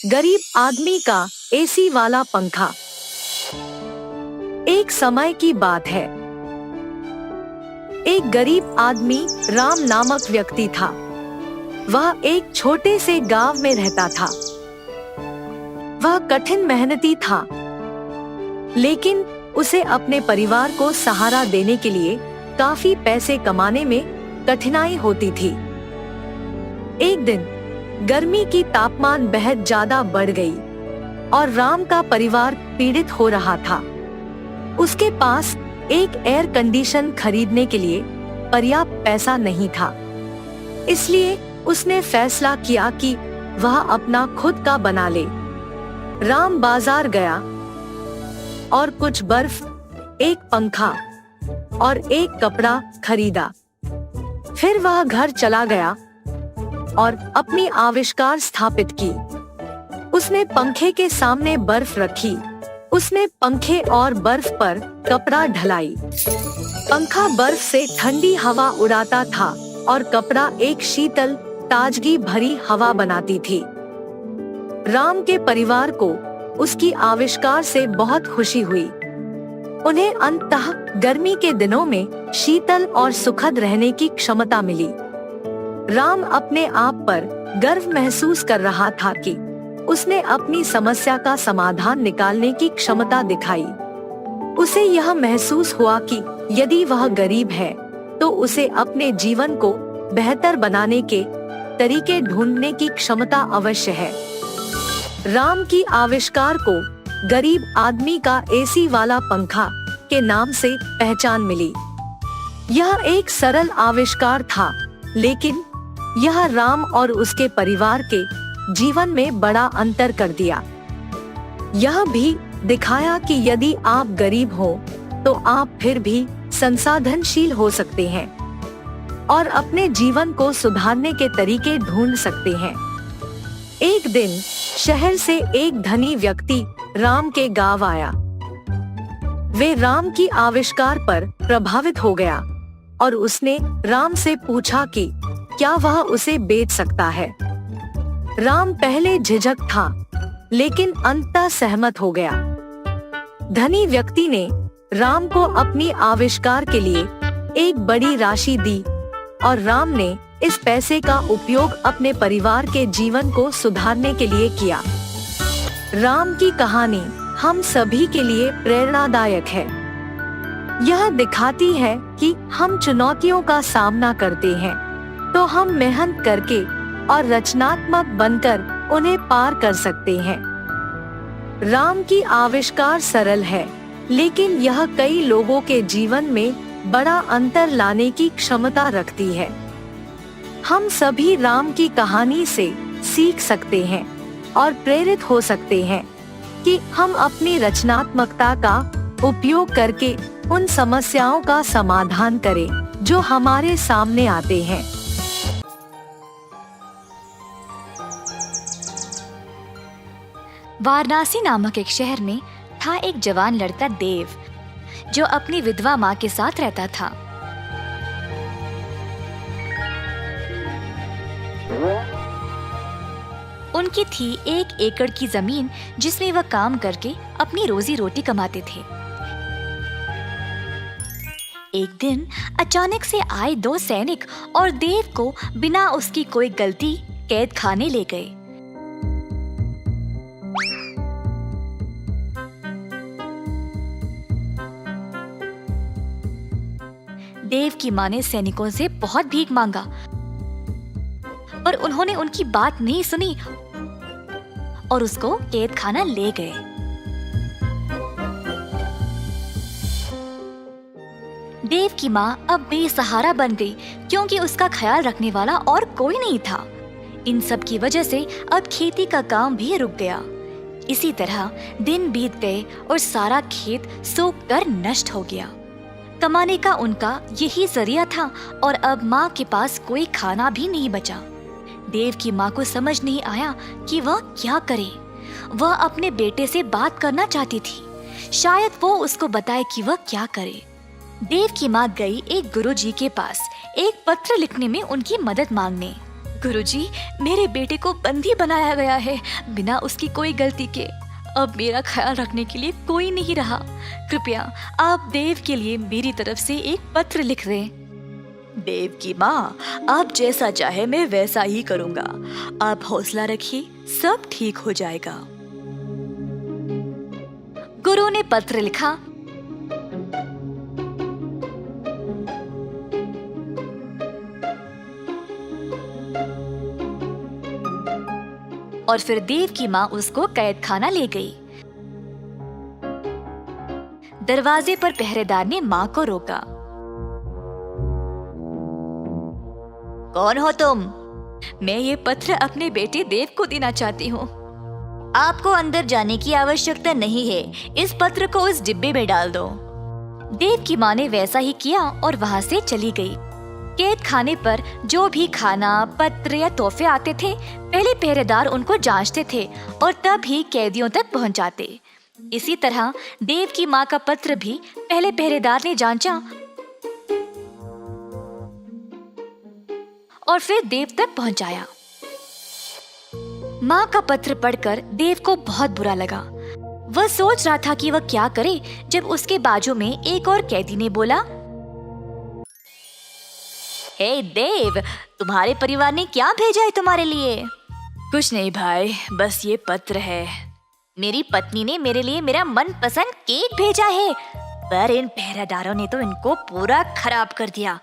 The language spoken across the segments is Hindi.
गरीब आदमी का एसी वाला पंखा। एक समय की बात है। एक गरीब आदमी राम नामक व्यक्ति था। वह एक छोटे से गांव में रहता था। वह कठिन मेहनती था, लेकिन उसे अपने परिवार को सहारा देने के लिए काफी पैसे कमाने में कठिनाई होती थी। एक दिन गर्मी की तापमान बेहद ज्यादा बढ़ गई और राम का परिवार पीड़ित हो रहा था। उसके पास एक एयर कंडीशन खरीदने के लिए पर्याप्त पैसा नहीं था। इसलिए उसने फैसला किया कि वह अपना खुद का बना ले। राम बाजार गया और कुछ बर्फ, एक पंखा और एक कपड़ा खरीदा। फिर वह घर चला गया और अपनी आविष्कार स्थापित की। उसने पंखे के सामने बर्फ रखी। उसने पंखे और बर्फ पर कपड़ा ढलाई। पंखा बर्फ से ठंडी हवा उड़ाता था और कपड़ा एक शीतल, ताजगी भरी हवा बनाती थी। राम के परिवार को उसकी आविष्कार से बहुत खुशी हुई। उन्हें अंततः गर्मी के दिनों में शीतल और सुखद रहने की क्षमता मिली। राम अपने आप पर गर्व महसूस कर रहा था कि उसने अपनी समस्या का समाधान निकालने की क्षमता दिखाई। उसे यह महसूस हुआ कि यदि वह गरीब है तो उसे अपने जीवन को बेहतर बनाने के तरीके ढूंढने की क्षमता अवश्य है। राम की आविष्कार को गरीब आदमी का एसी वाला पंखा के नाम से पहचान मिली। यह एक सरल आविष्कार था, लेकिन यह राम और उसके परिवार के जीवन में बड़ा अंतर कर दिया। यह भी दिखाया कि यदि आप गरीब हो तो आप फिर भी संसाधनशील हो सकते हैं और अपने जीवन को सुधारने के तरीके ढूंढ सकते हैं। एक दिन शहर से एक धनी व्यक्ति राम के गांव आया। वे राम की आविष्कार पर प्रभावित हो गया और उसने राम से पूछा कि क्या वह उसे बेच सकता है। राम पहले झिझक था, लेकिन अंततः सहमत हो गया। धनी व्यक्ति ने राम को अपनी आविष्कार के लिए एक बड़ी राशि दी और राम ने इस पैसे का उपयोग अपने परिवार के जीवन को सुधारने के लिए किया। राम की कहानी हम सभी के लिए प्रेरणादायक है। यह दिखाती है कि हम चुनौतियों का सामना करते हैं तो हम मेहनत करके और रचनात्मक बनकर उन्हें पार कर सकते हैं। राम की आविष्कार सरल है, लेकिन यह कई लोगों के जीवन में बड़ा अंतर लाने की क्षमता रखती है। हम सभी राम की कहानी से सीख सकते हैं और प्रेरित हो सकते हैं कि हम अपनी रचनात्मकता का उपयोग करके उन समस्याओं का समाधान करें जो हमारे सामने आते हैं। वाराणसी नामक एक शहर में था एक जवान लड़का देव, जो अपनी विधवा माँ के साथ रहता था। उनकी थी 1 एकड़ की जमीन, जिसमें वह काम करके अपनी रोजी रोटी कमाते थे। एक दिन अचानक से आए 2 सैनिक और देव को बिना उसकी कोई गलती कैद खाने ले गए। देव की माँ ने सैनिकों से बहुत भीख मांगा, पर उन्होंने उनकी बात नहीं सुनी और उसको कैद खाना ले गए। देव की माँ अब बेसहारा बन गई, क्योंकि उसका ख्याल रखने वाला और कोई नहीं था। इन सब की वजह से अब खेती का काम भी रुक गया। इसी तरह दिन बीत गए और सारा खेत सूख कर नष्ट हो गया। कमाने का उनका यही जरिया था और अब माँ के पास कोई खाना भी नहीं बचा। देव की माँ को समझ नहीं आया कि वह क्या करे। वह अपने बेटे से बात करना चाहती थी, शायद वो उसको बताए कि वह क्या करे। देव की माँ गई एक गुरुजी के पास एक पत्र लिखने में उनकी मदद मांगने। गुरुजी, मेरे बेटे को बंदी बनाया गया है बिना उसकी कोई गलती के। अब मेरा ख्याल रखने के लिए कोई नहीं रहा। कृपया आप देव के लिए मेरी तरफ से एक पत्र लिख दें। देव की माँ, आप जैसा चाहे मैं वैसा ही करूँगा। आप हौसला रखिए, सब ठीक हो जाएगा। गुरु ने पत्र लिखा। और फिर देव की माँ उसको कैद खाना ले गई। दरवाजे पर पहरेदार ने माँ को रोका। कौन हो तुम? मैं ये पत्र अपने बेटे देव को देना चाहती हूँ। आपको अंदर जाने की आवश्यकता नहीं है, इस पत्र को उस डिब्बे में डाल दो। देव की माँ ने वैसा ही किया और वहाँ से चली गई। कैद खाने पर जो भी खाना, पत्र या तोहफे आते थे, पहले पहरेदार उनको जांचते थे और तब ही कैदियों तक पहुँच जाते। इसी तरह देव की माँ का पत्र भी पहले पहरेदार ने जांचा और फिर देव तक पहुंचाया। माँ का पत्र पढ़कर देव को बहुत बुरा लगा। वह सोच रहा था कि वह क्या करे जब उसके बाजू में एक और कैदी ने बोला, हे देव, तुम्हारे परिवार ने क्या भेजा है तुम्हारे लिए? कुछ नहीं भाई, बस ये पत्र है। मेरी पत्नी ने मेरे लिए मेरा मनपसंद केक भेजा है, पर इन पहरेदारों ने तो इनको पूरा खराब कर दिया।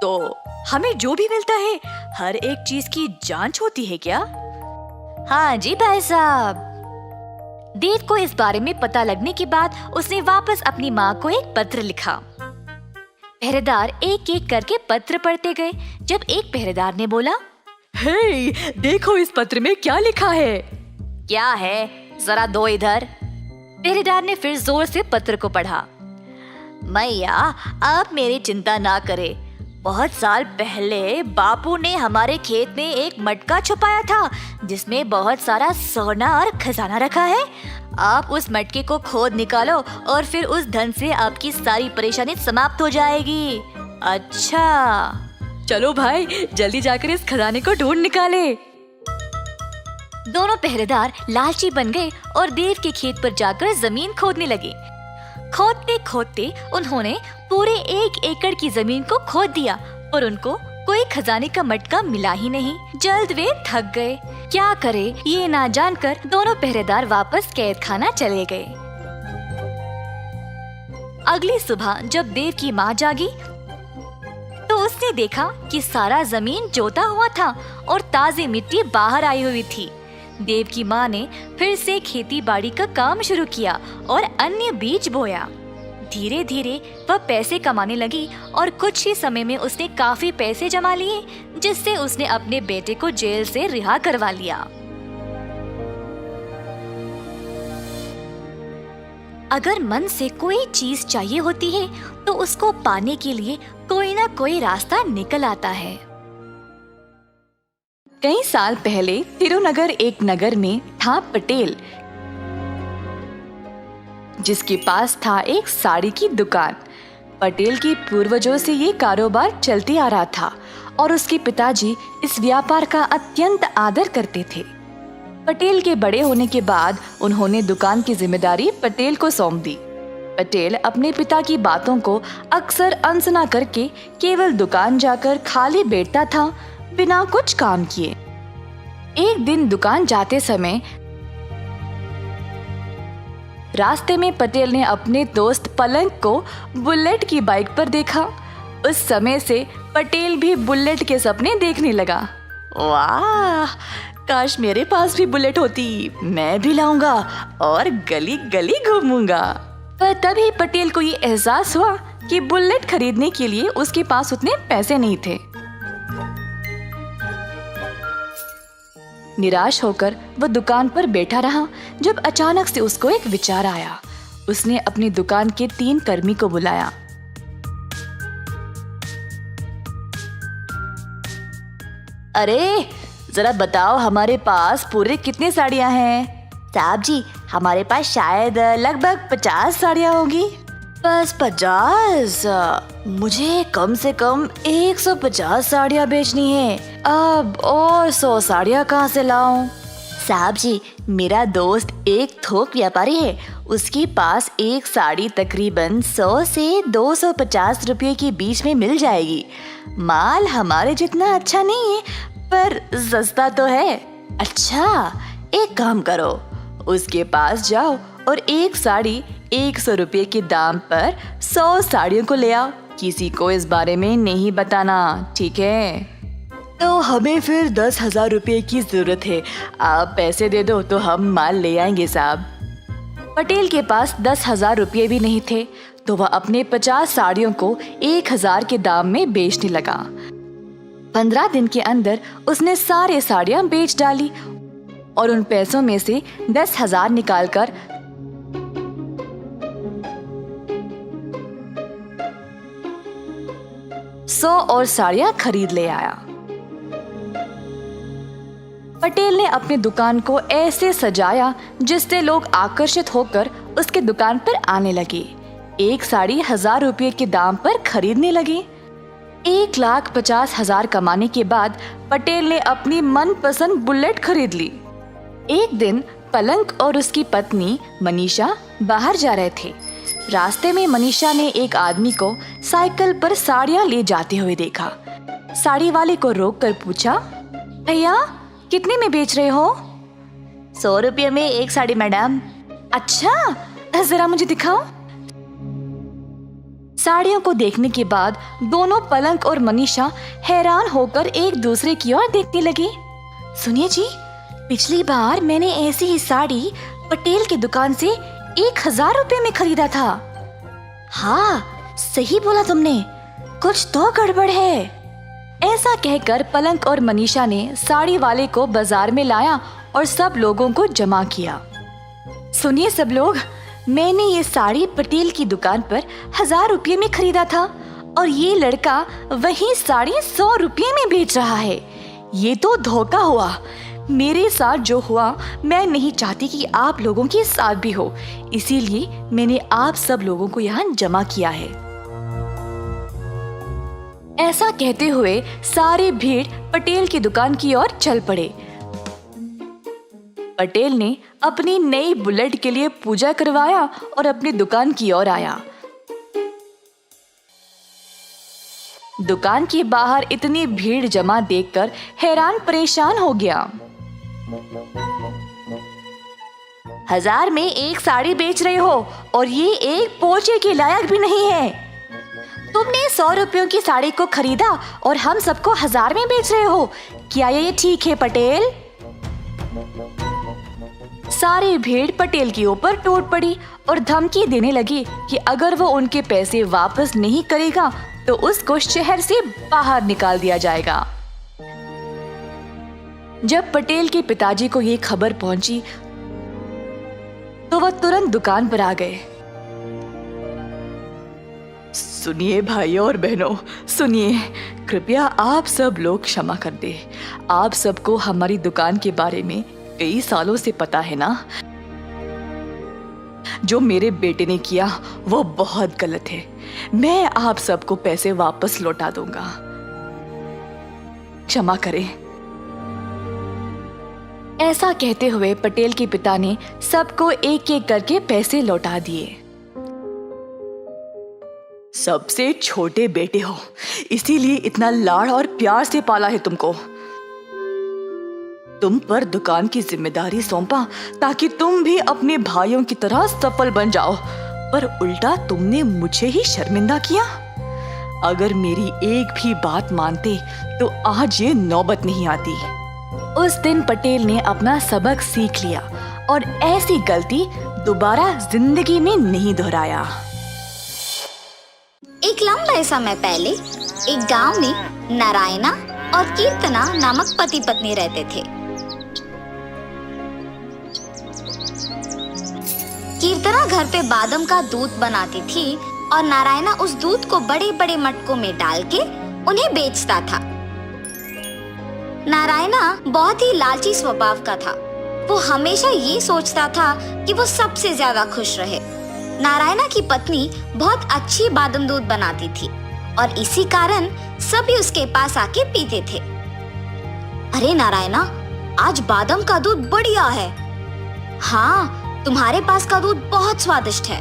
तो हमें जो भी मिलता है हर एक चीज की जांच होती है क्या? हाँ जी भाई साहब। देव को इस बारे में पता लगने के बाद उसने वापस अपनी माँ को एक पत्र लिखा। पहरेदार एक एक करके पत्र पढ़ते गए। जब एक पहरेदार ने बोला, हे, देखो इस पत्र में क्या लिखा है। क्या है, जरा दो इधर। पहरेदार ने फिर जोर से पत्र को पढ़ा। मैया, आप मेरी चिंता ना करें। बहुत साल पहले बापू ने हमारे खेत में एक मटका छुपाया था जिसमें बहुत सारा सोना और खजाना रखा है। आप उस मटके को खोद निकालो और फिर उस धन से आपकी सारी परेशानी समाप्त हो जाएगी। अच्छा, चलो भाई, जल्दी जाकर इस खजाने को ढूंढ निकाले। दोनों पहरेदार लालची बन गए और देव के खेत पर जाकर जमीन खोदने लगे। खोदते खोदते उन्होंने पूरे 1 एकड़ की जमीन को खोद दिया और उनको कोई खजाने का मटका मिला ही नहीं। जल्द वे थक गए। क्या करे ये ना जानकर दोनों पहरेदार वापस कैद खाना चले गए। अगली सुबह जब देव की माँ जागी तो उसने देखा कि सारा जमीन जोता हुआ था और ताज़ी मिट्टी बाहर आई हुई थी। देव की माँ ने फिर से खेती बाड़ी का काम शुरू किया और अन्य बीज बोया। धीरे धीरे वह पैसे कमाने लगी और कुछ ही समय में उसने काफी पैसे जमा लिए, जिससे उसने अपने बेटे को जेल से रिहा करवा लिया। अगर मन से कोई चीज चाहिए होती है तो उसको पाने के लिए कोई ना कोई रास्ता निकल आता है। कई साल पहले तिरुनगर एक नगर में था पटेल, जिसके पास था एक साड़ी की दुकान। पटेल के पूर्वजों से ये कारोबार चलते आ रहा था और उसके पिताजी इस व्यापार का अत्यंत आदर करते थे। पटेल के बड़े होने के बाद उन्होंने दुकान की जिम्मेदारी पटेल को सौंप दी। पटेल अपने पिता की बातों को अक्सर अनसुना करके केवल दुकान जाकर खाली बैठता था, बिना कुछ काम किए। एक दिन दुकान जाते समय रास्ते में पटेल ने अपने दोस्त पलंग को बुलेट की बाइक पर देखा। उस समय से पटेल भी बुलेट के सपने देखने लगा। वाह, काश मेरे पास भी बुलेट होती, मैं भी लाऊंगा और गली गली घूमूंगा। पर तभी पटेल को ये एहसास हुआ कि बुलेट खरीदने के लिए उसके पास उतने पैसे नहीं थे। निराश होकर वह दुकान पर बैठा रहा जब अचानक से उसको एक विचार आया। उसने अपनी दुकान के 3 कर्मी को बुलाया। अरे जरा बताओ, हमारे पास पूरे कितने साड़ियाँ हैं? साहब जी, हमारे पास शायद लगभग 50 साड़ियाँ होगी। बस 50? मुझे कम से कम 150 साड़ियाँ बेचनी है। अब और 100 साड़ियाँ कहाँ से लाऊं? साहब जी, मेरा दोस्त एक थोक व्यापारी है। उसके पास एक साड़ी तकरीबन 100 से 250 रुपये के बीच में मिल जाएगी। माल हमारे जितना अच्छा नहीं है, पर सस्ता तो है। अच्छा, एक काम करो, उसके पास जाओ और एक साड़ी 100 रुपये के दाम पर 100 साड़ियों को ले आओ। किसी को इस बारे में नहीं बताना, ठीक है? तो हमें फिर 10,000 रुपये की जरूरत है। आप पैसे दे दो तो हम माल ले आएंगे साहब। पटेल के पास 10,000 रुपये भी नहीं थे, तो वह अपने 50 साड़ियों को 1,000 के दाम में बेचने लगा। 15 दिन के अंदर उसने सारे साड़ियां बेच डाली और उन पैसों में से 10,000 निकालकर 100 और साड़ियां खरीद ले आया। पटेल ने अपनी दुकान को ऐसे सजाया जिससे लोग आकर्षित होकर उसके दुकान पर आने लगे। एक साड़ी 1,000 रुपये के दाम पर खरीदने लगे। 1,50,000 कमाने के बाद पटेल ने अपनी मनपसंद बुलेट खरीद ली। एक दिन पलंग और उसकी पत्नी मनीषा बाहर जा रहे थे। रास्ते में मनीषा ने एक आदमी को साइकिल पर साड़ियाँ ले जाते हुए देखा। साड़ी वाले को रोककर पूछा, भैया कितने में बेच रहे हो? 100 रुपये में एक साड़ी मैडम। अच्छा, जरा मुझे दिखाओ। साड़ियों को देखने के बाद दोनों पलंग और मनीषा हैरान होकर एक दूसरे की ओर देखने लगे। सुनिए जी, पिछली बार मैंने ऐसी ही साड़ी पटेल की दुकान से 1,000 रुपये में खरीदा था। हाँ, सही बोला तुमने, कुछ तो गड़बड़ है। ऐसा कहकर पलंग और मनीषा ने साड़ी वाले को बाजार में लाया और सब लोगों को जमा किया। सुनिए सब लोग, मैंने ये साड़ी पटेल की दुकान पर 1,000 रुपये में खरीदा था और ये लड़का वही साड़ी 100 रुपये में बेच रहा है। ये तो धोखा हुआ। मेरे साथ जो हुआ, मैं नहीं चाहती कि आप लोगों के साथ भी हो, इसीलिए मैंने आप सब लोगों को यहाँ जमा किया है। ऐसा कहते हुए सारी भीड़ पटेल की दुकान की ओर चल पड़े। पटेल ने अपनी नई बुलेट के लिए पूजा करवाया और अपनी दुकान की ओर आया। दुकान के बाहर इतनी भीड़ जमा देखकर हैरान परेशान हो गया। 1,000 में एक साड़ी बेच रहे हो और ये एक पोछे के लायक भी नहीं है। तुमने 100 रुपयों की साड़ी को खरीदा और हम सबको 1,000 में बेच रहे हो। क्या ये ठीक है पटेल? सारी भीड़ पटेल के ऊपर टूट पड़ी और धमकी देने लगी कि अगर वो उनके पैसे वापस नहीं करेगा तो उसको शहर से बाहर निकाल दिया जाएगा। जब पटेल के पिताजी को ये खबर पहुंची तो वह तुरंत दुकान पर आ गए। सुनिए भाइयों और बहनों, सुनिए, कृपया आप सब लोग क्षमा कर दे। आप सबको हमारी दुकान के बारे में कई सालों से पता है ना। जो मेरे बेटे ने किया वो बहुत गलत है। मैं आप सबको पैसे वापस लौटा दूंगा, क्षमा करें। ऐसा कहते हुए पटेल के पिता ने सबको एक एक करके पैसे लौटा दिए। सबसे छोटे बेटे हो, इसीलिए इतना लाड़ और प्यार से पाला है तुमको। तुम पर दुकान की जिम्मेदारी सौंपा ताकि तुम भी अपने भाइयों की तरह सफल बन जाओ, पर उल्टा तुमने मुझे ही शर्मिंदा किया। अगर मेरी एक भी बात मानते तो आज ये नौबत नहीं आती। उस दिन पटेल ने अपना सबक सीख लिया और ऐसी गलती दोबारा जिंदगी में नहीं दोहराया। एक लंबे समय पहले एक गांव में नारायणा और कीर्तना नामक पति पत्नी रहते थे। कीर्तना घर पे बादाम का दूध बनाती थी और नारायणा उस दूध को बड़े बड़े मटकों में डाल के उन्हें बेचता था। नारायणा बहुत ही लालची स्वभाव का था। वो हमेशा ये सोचता था कि वो सबसे ज्यादा खुश रहे। नारायणा की पत्नी बहुत अच्छी बादाम दूध बनाती थी और इसी कारण सभी उसके पास आके पीते थे। अरे नारायणा, आज बादाम का दूध बढ़िया है। हाँ, तुम्हारे पास का दूध बहुत स्वादिष्ट है।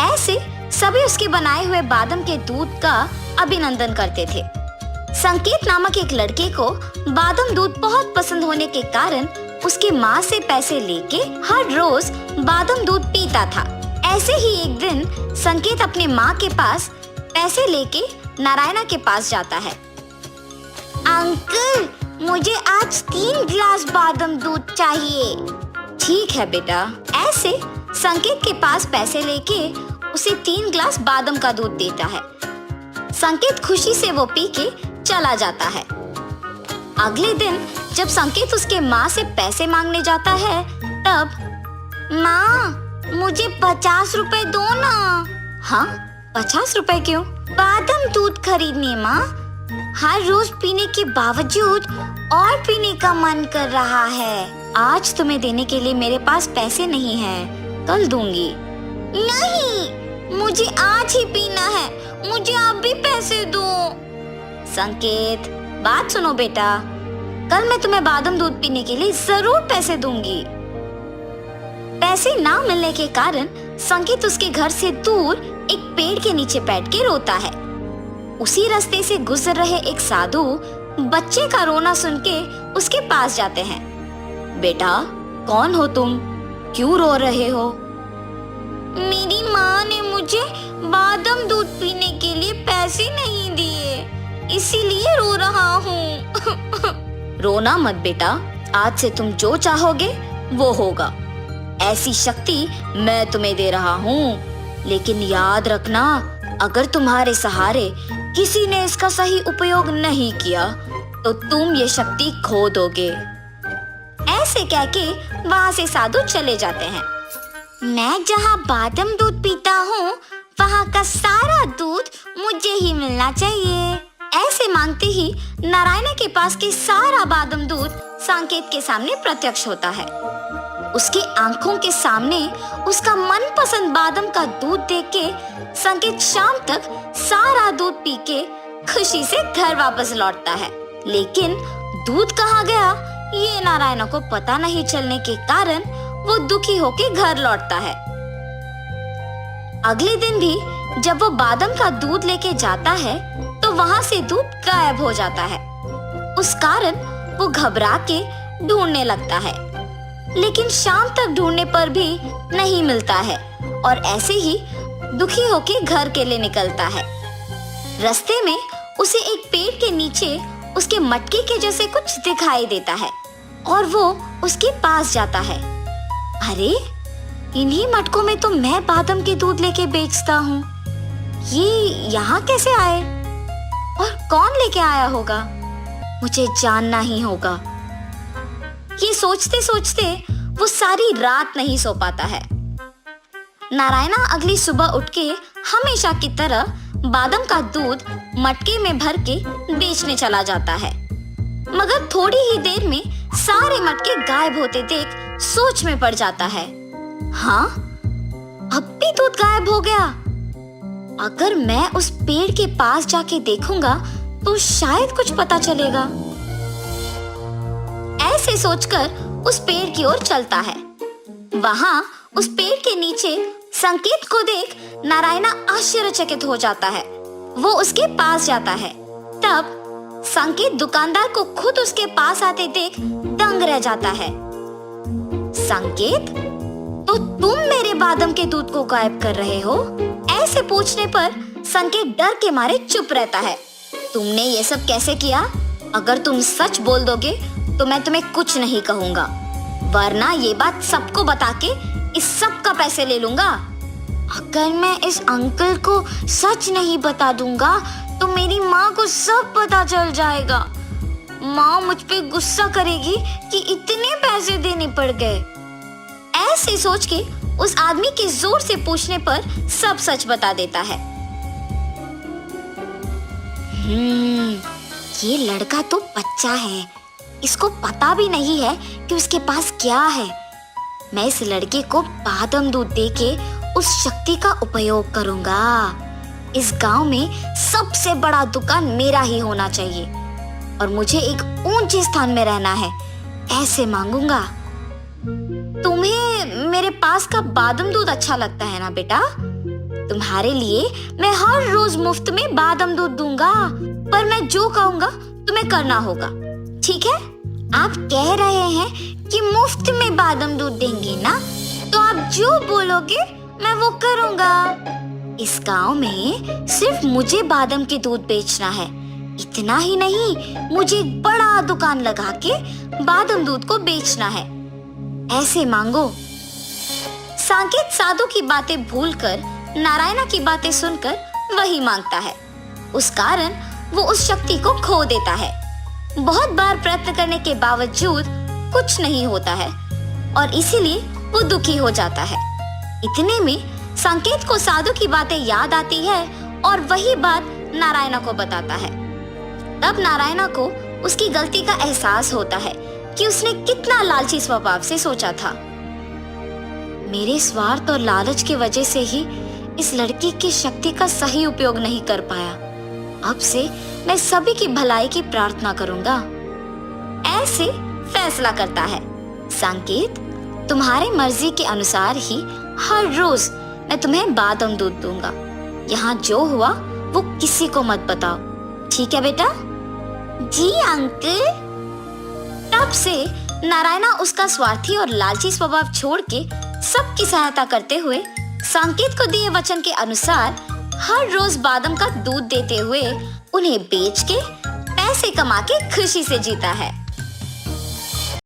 ऐसे सभी उसके बनाए हुए बादाम के दूध का अभिनंदन करते थे। संकेत नामक एक लड़के को बादाम दूध बहुत पसंद होने के कारण उसकी माँ से पैसे लेके हर रोज बादाम दूध पीता था। ऐसे ही एक दिन संकेत अपने माँ के पास पैसे लेके नारायणा के पास जाता है। अंकल, मुझे आज 3 गिलास बादाम दूध चाहिए। ठीक है बेटा। ऐसे संकेत के पास पैसे लेके उसे 3 गिलास बादाम का दूध देता है। संकेत खुशी से वो पी के चला जाता है। अगले दिन जब संकेत उसके माँ से पैसे मांगने जाता है, तब माँ, मुझे 50 रुपए दो ना। हाँ, 50 रुपए क्यों? बादाम दूध खरीदने माँ। हर रोज पीने के बावजूद और पीने का मन कर रहा है। आज तुम्हें देने के लिए मेरे पास पैसे नहीं हैं, कल दूंगी। नहीं, मुझे आज ही पीना है, मुझे आप भी पैसे दो। संकेत, बात सुनो बेटा, कल मैं तुम्हें बादाम दूध पीने के लिए जरूर पैसे दूंगी। पैसे ना मिलने के कारण संकेत उसके घर से दूर एक पेड़ के नीचे बैठ के रोता है। उसी रास्ते से गुजर रहे एक साधु बच्चे का रोना सुन के उसके पास जाते हैं। बेटा, कौन हो तुम? क्यों रो रहे हो? मेरी माँ ने मुझे बादाम दूध पीने के लिए पैसे नहीं दिए, इसीलिए रो रहा हूँ। रोना मत बेटा, आज से तुम जो चाहोगे वो होगा। ऐसी शक्ति मैं तुम्हें दे रहा हूँ, लेकिन याद रखना, अगर तुम्हारे सहारे किसी ने इसका सही उपयोग नहीं किया तो तुम ये शक्ति खो दोगे। ऐसे कह के वहाँ से साधु चले जाते हैं। मैं जहाँ बादाम दूध पीता हूँ, वहाँ का सारा दूध मुझे ही मिलना चाहिए। ऐसे मांगते ही नारायणा के पास के सारा बादाम दूध संकेत के सामने प्रत्यक्ष होता है। उसकी आंखों के सामने उसका मनपसंद बादाम का दूध देख के संकेत शाम तक सारा दूध पी के खुशी से घर वापस लौटता है। लेकिन दूध कहाँ गया ये नारायणा को पता नहीं चलने के कारण वो दुखी होके घर लौटता है। अगले दिन भी जब वो बादाम का दूध लेके जाता है तो वहाँ से दूध गायब हो जाता है। उस कारण वो घबरा के ढूंढने लगता है, लेकिन शाम तक ढूंढने पर भी नहीं मिलता है और ऐसे ही दुखी होके घर के लिए निकलता है। रास्ते में उसे एक पेड़ के नीचे उसके मटके के जैसे कुछ दिखाई देता है और वो उसके पास जाता है। अरे, इन्हीं मटकों में तो मैं बादाम के दूध लेके बेचता हूँ। ये यहाँ कैसे आए और कौन लेके आया होगा? मुझे जानना ही होगा। ये सोचते सोचते वो सारी रात नहीं सो पाता है। नारायणा अगली सुबह उठ के हमेशा की तरह बादाम का दूध मटके में भर के बेचने चला जाता है, मगर थोड़ी ही देर में सारे मटके गायब होते देख सोच में पड़ जाता है। हाँ, अब भी दूध गायब हो गया। अगर मैं उस पेड़ के पास जाके देखूंगा तो शायद कुछ पता चलेगा। ऐसे सोचकर उस पेड़ की ओर चलता है। वहाँ उस पेड़ के नीचे संकेत को देख नारायणा आश्चर्यचकित हो जाता है। वो उसके पास जाता है। तब संकेत दुकानदार को खुद उसके पास आते देख दंग रह जाता है। संकेत, तो तुम मेरे बादाम के दूध को गायब कर रहे हो? ऐसे पूछने पर संकेत डर के मारे चुप रहता है। तुमने ये सब कैसे किया? अगर तुम सच बोल दोगे तो मैं तुम्हें कुछ नहीं कहूँगा, वरना ये बात सबको बता के इस सब का पैसे ले लूंगा। अगर मैं इस अंकल को सच नहीं बता दूंगा तो मेरी माँ को सब पता चल जाएगा। माँ मुझ पे गुस्सा करेगी कि इतने पैसे देने पड़ गए। ऐसे सोच के उस आदमी के जोर से पूछने पर सब सच बता देता है। ये लड़का तो बच्चा है, इसको पता भी नहीं है कि उसके पास क्या है। मैं इस लड़के को बादाम दूध देके उस शक्ति का उपयोग करूंगा। इस गांव में सबसे बड़ा दुकान मेरा ही होना चाहिए और मुझे एक ऊंचे स्थान में रहना है। ऐसे मांगूंगा। तुम्हें मेरे पास का बादाम दूध अच्छा लगता है ना बेटा? तुम्हारे लिए मैं हर रोज मुफ्त में बादाम दूध दूंगा, पर मैं जो कहूंगा तुम्हें करना होगा, ठीक है? आप कह रहे हैं कि मुफ्त में बादाम दूध देंगे ना, तो आप जो बोलोगे मैं वो करूंगा। इस गांव में सिर्फ मुझे बादाम के दूध बेचना है। इतना ही नहीं, मुझे एक बड़ा दुकान लगा के बादाम दूध को बेचना है। ऐसे मांगो। सांकेत साधु की बातें भूलकर नारायणा की बातें सुनकर वही मांगता है। उस कारण वो उस शक्ति को खो देता है। बहुत बार प्रयत्न करने के बावजूद कुछ नहीं होता है और इसीलिए वो दुखी हो जाता है। इतने में संकेत को साधु की बातें याद आती है और वही बात नारायणा को बताता है। तब नारायणा को उसकी गलती का एहसास होता है कि उसने कितना लालची स्वभाव से सोचा था। मेरे स्वार्थ और लालच की वजह से ही इस लड़की की शक्ति का सही उपयोग नहीं कर पाया। अब से मैं सभी की भलाई की प्रार्थना करूंगा। ऐसे फैसला करता है। संकेत, तुम्हारे मर्जी के अनुसार ही हर रोज मैं तुम्हें बादाम दूध दूंगा। यहाँ जो हुआ वो किसी को मत बताओ, ठीक है बेटा? जी अंकल। तब से नारायणा उसका स्वार्थी और लालची स्वभाव छोड़ के सबकी सहायता करते हुए संकेत को दिए वचन के अनुसार हर रोज बादाम का दूध देते हुए उन्हें बेच के पैसे कमा के खुशी से जीता है।